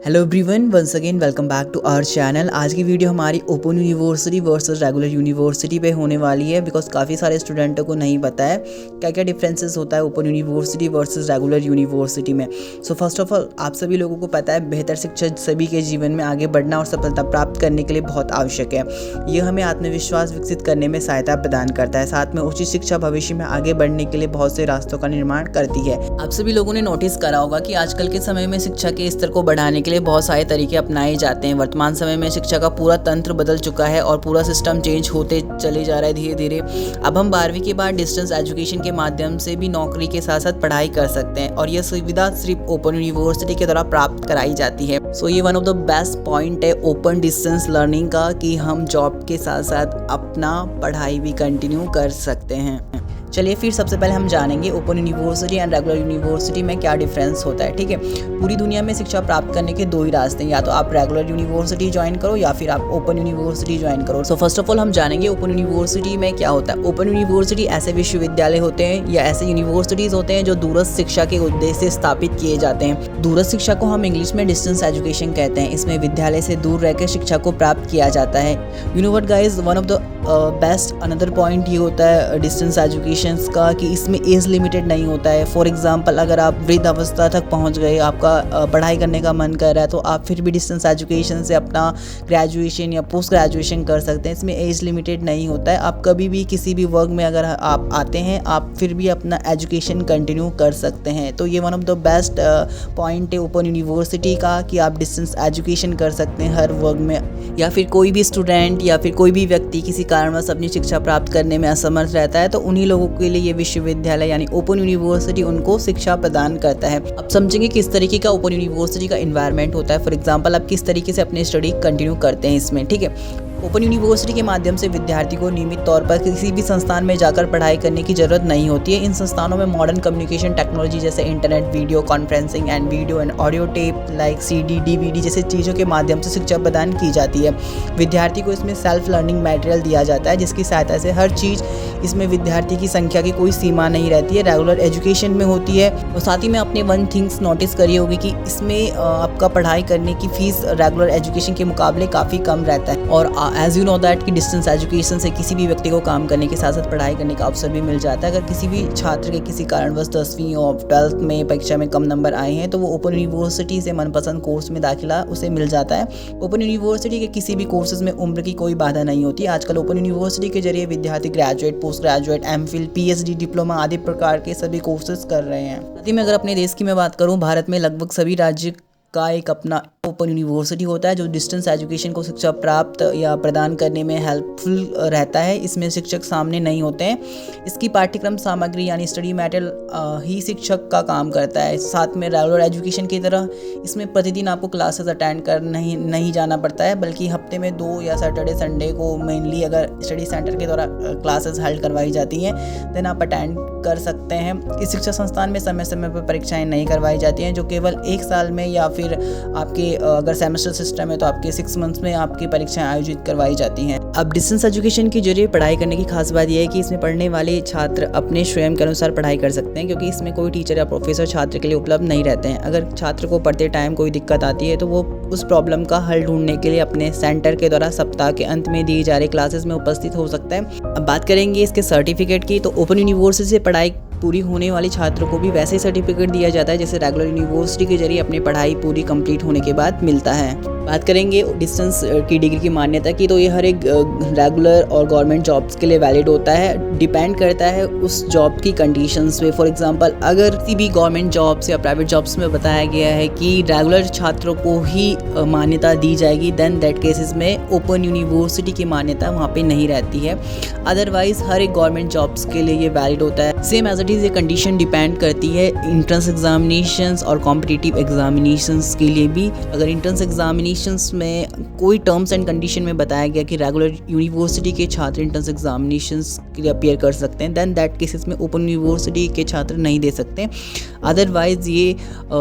Hello everyone, once again welcome back to our channel. आज की video हमारी open university versus regular university पे होने वाली है बिकॉज काफ़ी सारे स्टूडेंटों को नहीं पता है क्या क्या डिफरेंसेस होता है open university versus regular university में। सो फर्स्ट ऑफ ऑल आप सभी लोगों को पता है बेहतर शिक्षा सभी के जीवन में आगे बढ़ना और सफलता प्राप्त करने के लिए बहुत आवश्यक है। ये हमें आत्मविश्वास विकसित करने में सहायता प्रदान करता है। साथ में उचित शिक्षा भविष्य में आगे बढ़ने के लिए बहुत से रास्तों का निर्माण करती है। आप सभी लोगों ने नोटिस करा होगा कि आजकल के समय में शिक्षा के स्तर को बढ़ाने के लिए बहुत सारे तरीके अपनाए जाते हैं। वर्तमान समय में शिक्षा का पूरा तंत्र बदल चुका है और पूरा सिस्टम चेंज होते चले जा रहा है धीरे धीरे। अब हम 12वीं के बाद डिस्टेंस एजुकेशन के माध्यम से भी नौकरी के साथ साथ पढ़ाई कर सकते हैं और यह सुविधा सिर्फ ओपन यूनिवर्सिटी के द्वारा प्राप्त कराई जाती है। सो ये one of the best point है ओपन डिस्टेंस लर्निंग का कि हम जॉब के साथ साथ अपना पढ़ाई भी कंटिन्यू कर सकते हैं। चलिए फिर सबसे पहले हम जानेंगे open university and regular university में क्या डिफरेंस होता है। ठीक है, पूरी दुनिया में शिक्षा प्राप्त करने के दो ही रास्ते हैं, या तो आप रेगुलर यूनिवर्सिटी ज्वाइन करो या फिर आप ओपन यूनिवर्सिटी ज्वाइन करो। सो फर्स्ट ऑफ ऑल हम जानेंगे ओपन यूनिवर्सिटी में क्या होता है। ओपन यूनिवर्सिटी ऐसे विश्वविद्यालय होते हैं या ऐसे यूनिवर्सिटीज़ होते हैं जो दूरस्थ शिक्षा के उद्देश्य से स्थापित किए जाते हैं। दूरस्थ शिक्षा को हम इंग्लिश में डिस्टेंस एजुकेशन कहते हैं। इसमें विद्यालय से दूर रहकर शिक्षा को प्राप्त किया जाता है। You know what guys, one of the best another point ये होता है डिस्टेंस एजुकेशन का कि इसमें एज लिमिटेड नहीं होता है। फॉर एग्जांपल अगर आप वृद्ध अवस्था तक पहुंच गए, आपका पढ़ाई करने का मन कर रहा है तो आप फिर भी डिस्टेंस एजुकेशन से अपना ग्रेजुएशन या पोस्ट ग्रेजुएशन कर सकते हैं। इसमें एज लिमिटेड नहीं होता है। आप कभी भी किसी भी वर्ग में अगर आप आते हैं आप फिर भी अपना एजुकेशन कंटिन्यू कर सकते हैं। तो ये one of the best point है ओपन यूनिवर्सिटी का कि आप डिस्टेंस एजुकेशन कर सकते हैं हर वर्ग में। या फिर कोई भी स्टूडेंट या फिर कोई भी व्यक्ति किसी कारणवश अपनी शिक्षा प्राप्त करने में असमर्थ रहता है तो उन्हीं लोगों के लिए ये विश्वविद्यालय यानी ओपन यूनिवर्सिटी उनको शिक्षा प्रदान करता है। अब समझेंगे किस तरीके का ओपन यूनिवर्सिटी का एनवायरनमेंट होता है। फॉर एग्जांपल आप किस तरीके से अपनी स्टडी कंटिन्यू करते हैं इसमें। ठीक है, ओपन यूनिवर्सिटी के माध्यम से विद्यार्थी को नियमित तौर पर किसी भी संस्थान में जाकर पढ़ाई करने की जरूरत नहीं होती है। इन संस्थानों में मॉडर्न कम्युनिकेशन टेक्नोलॉजी जैसे internet, video conferencing and video and audio tape like CD, DVD जैसे चीज़ों के माध्यम से शिक्षा प्रदान की जाती है। विद्यार्थी को इसमें सेल्फ लर्निंग मटेरियल दिया जाता है जिसकी सहायता से हर चीज़ इसमें विद्यार्थी की संख्या की कोई सीमा नहीं रहती है, रेगुलर एजुकेशन में होती है। और साथ ही में आपने वन थिंग्स नोटिस करी होगी कि इसमें आपका पढ़ाई करने की फीस रेगुलर एजुकेशन के मुकाबले काफ़ी कम रहता है। और एज यू नो दैट कि डिस्टेंस एजुकेशन से किसी भी व्यक्ति को काम करने के साथ साथ पढ़ाई करने का अवसर भी मिल जाता है। अगर किसी भी छात्र के किसी कारणवश 10वीं और 12th में परीक्षा में कम नंबर आए हैं तो वो ओपन यूनिवर्सिटी से मनपसंद कोर्स में दाखिला उसे मिल जाता है। ओपन यूनिवर्सिटी के किसी भी कोर्सेज में उम्र की कोई बाधा नहीं होती। आजकल ओपन यूनिवर्सिटी के जरिए विद्यार्थी graduate, post graduate, MPhil, PhD, diploma आदि प्रकार के सभी कोर्सेज कर रहे हैं। साथ ही में अगर अपने देश की मैं बात करूँ, भारत में लगभग सभी राज्य का एक अपना ओपन यूनिवर्सिटी होता है जो डिस्टेंस एजुकेशन को शिक्षा प्राप्त या प्रदान करने में हेल्पफुल रहता है। इसमें शिक्षक सामने नहीं होते हैं। इसकी पाठ्यक्रम सामग्री यानी स्टडी मटेरियल ही शिक्षक का काम करता है। साथ में रेगुलर एजुकेशन की तरह इसमें प्रतिदिन आपको क्लासेस अटेंड कर नहीं जाना पड़ता है, बल्कि हफ्ते में 2 या सैटरडे संडे को मेनली अगर स्टडी सेंटर के द्वारा क्लासेस हेल्ड करवाई जाती हैं देन आप अटेंड कर सकते हैं। इस शिक्षा संस्थान में समय समय पर परीक्षाएं नहीं करवाई जाती हैं जो केवल 1 साल में या फिर आपके अगर सेमेस्टर सिस्टम है तो आपके 6 मंथ्स में आपकी परीक्षाएं आयोजित करवाई जाती हैं। अब डिस्टेंस एजुकेशन के जरिए पढ़ाई करने की खास बात यह है कि इसमें पढ़ने वाले छात्र अपने स्वयं के अनुसार पढ़ाई कर सकते हैं क्योंकि इसमें कोई टीचर या प्रोफेसर छात्र के लिए उपलब्ध नहीं रहते हैं। अगर छात्र को पढ़ते टाइम कोई दिक्कत आती है तो वो उस प्रॉब्लम का हल ढूंढने के लिए अपने सेंटर के द्वारा सप्ताह के अंत में दी जा रही क्लासेस में उपस्थित हो सकता है। अब बात करेंगे इसके सर्टिफिकेट की, तो ओपन यूनिवर्सिटी से पढ़ाई पूरी होने वाले छात्रों को भी वैसे ही सर्टिफिकेट दिया जाता है जैसे रेगुलर यूनिवर्सिटी के जरिए अपनी पढ़ाई पूरी कंप्लीट होने के बाद मिलता है। बात करेंगे डिस्टेंस की डिग्री की मान्यता की, तो ये हर एक रेगुलर और गवर्नमेंट जॉब्स के लिए वैलिड होता है। डिपेंड करता है उस जॉब की कंडीशंस पे। फॉर एग्जांपल अगर किसी भी गवर्नमेंट जॉब्स या प्राइवेट जॉब्स में बताया गया है कि रेगुलर छात्रों को ही मान्यता दी जाएगी देन दैट केसेस में ओपन यूनिवर्सिटी की मान्यता वहाँ पे नहीं रहती है। अदरवाइज हर एक गवर्नमेंट जॉब्स के लिए ये वैलिड होता है। सेम एज इट इज़ ये कंडीशन डिपेंड करती है इंट्रेंस एग्जामिनेशंस और कॉम्पिटिटिव एग्जामिनेशंस के लिए भी। अगर इंट्रेंस एग्जामिनेशंस में कोई टर्म्स एंड कंडीशन में बताया गया कि रेगुलर यूनिवर्सिटी के छात्र इंट्रेंस एग्जामिनेशंस के लिए अपीयर कर सकते हैं देन दैट केसेस में ओपन यूनिवर्सिटी के छात्र नहीं दे सकते। अदरवाइज़ ये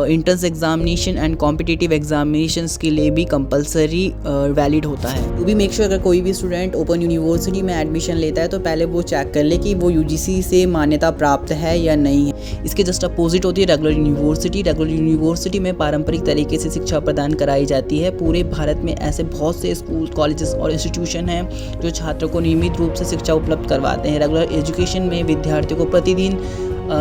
entrance examination and competitive examinations के लिए भी कंपलसरी वैलिड होता है। तो भी मेक श्योर अगर कोई भी स्टूडेंट ओपन यूनिवर्सिटी में एडमिशन लेता है तो पहले वो चेक कर ले कि वो यूजीसी से मान्यता प्राप्त है या नहीं है। इसके जस्ट अपोजिट होती है रेगुलर यूनिवर्सिटी। रेगुलर यूनिवर्सिटी में पारंपरिक तरीके से शिक्षा प्रदान कराई जाती है। पूरे भारत में ऐसे बहुत से स्कूल, कॉलेजेस और इंस्टीट्यूशन हैं जो छात्रों को नियमित रूप से शिक्षा उपलब्ध करवाते हैं। रेगुलर एजुकेशन में विद्यार्थियों को प्रतिदिन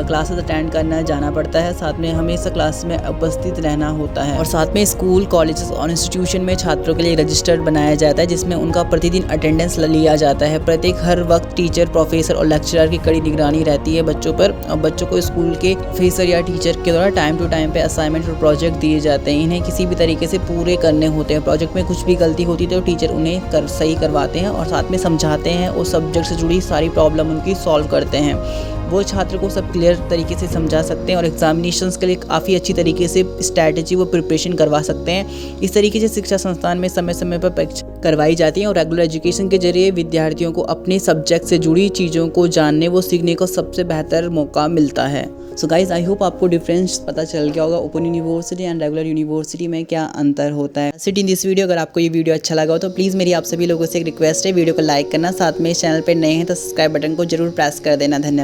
क्लासेस अटेंड करना जाना पड़ता है, साथ में हमेशा क्लास में उपस्थित रहना होता है और साथ में स्कूल, कॉलेजेस और इंस्टीट्यूशन में छात्रों के लिए रजिस्टर बनाया जाता है जिसमें उनका प्रतिदिन अटेंडेंस लिया जाता है। प्रत्येक हर वक्त टीचर, प्रोफेसर और लेक्चरर की कड़ी निगरानी रहती है बच्चों पर और बच्चों को स्कूल के प्रोफेसर या टीचर के द्वारा टाइम टू टाइम पे असाइनमेंट और प्रोजेक्ट दिए जाते हैं। इन्हें किसी भी तरीके से पूरे करने होते हैं। प्रोजेक्ट में कुछ भी गलती होती है तो टीचर उन्हें सही करवाते हैं और साथ में समझाते हैं और सब्जेक्ट से जुड़ी सारी प्रॉब्लम उनकी सॉल्व करते हैं। वो छात्र को सब क्लियर तरीके से समझा सकते हैं और एग्जामिनेशंस के लिए काफ़ी अच्छी तरीके से स्ट्रैटेजी वो प्रिपरेशन करवा सकते हैं। इस तरीके से शिक्षा संस्थान में समय समय पर परीक्षा करवाई जाती है और रेगुलर एजुकेशन के जरिए विद्यार्थियों को अपने सब्जेक्ट से जुड़ी चीज़ों को जानने, वो सीखने को सबसे बेहतर मौका मिलता है। सो गाइज, आई होप आपको डिफरेंस पता चल गया होगा open university and regular university में क्या अंतर होता है। सिट इन दिस वीडियो, अगर आपको ये वीडियो अच्छा लगा हो तो प्लीज़ मेरी आप सभी लोगों से एक रिक्वेस्ट है, वीडियो को लाइक करना, साथ में इस चैनल पर नए हैं तो सब्सक्राइब बटन को जरूर प्रेस कर देना। धन्यवाद।